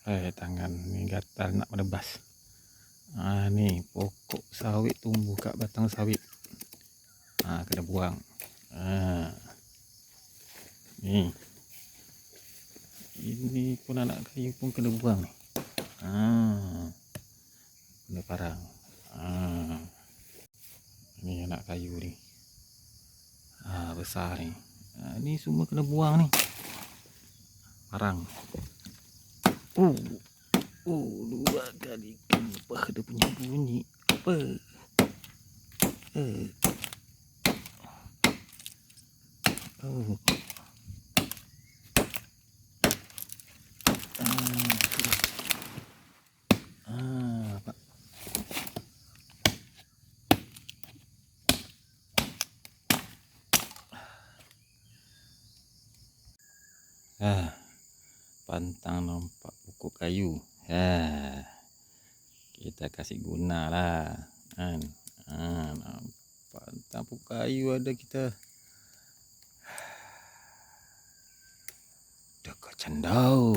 Tangan ni gatal nak menebas. Ni pokok sawit tumbuh kat batang sawit. Kena buang. Ni. Ini pun anak kayu pun kena buang ni. Kena parang. Ni anak kayu ni. Besar ni. Ni semua kena buang ni. Parang. 2 kali kempah dia punya bunyi. Apa? Pantang nampak pokok kayu. Kita kasih guna lah kan. Pantang pokok kayu ada kita. Dekat candau.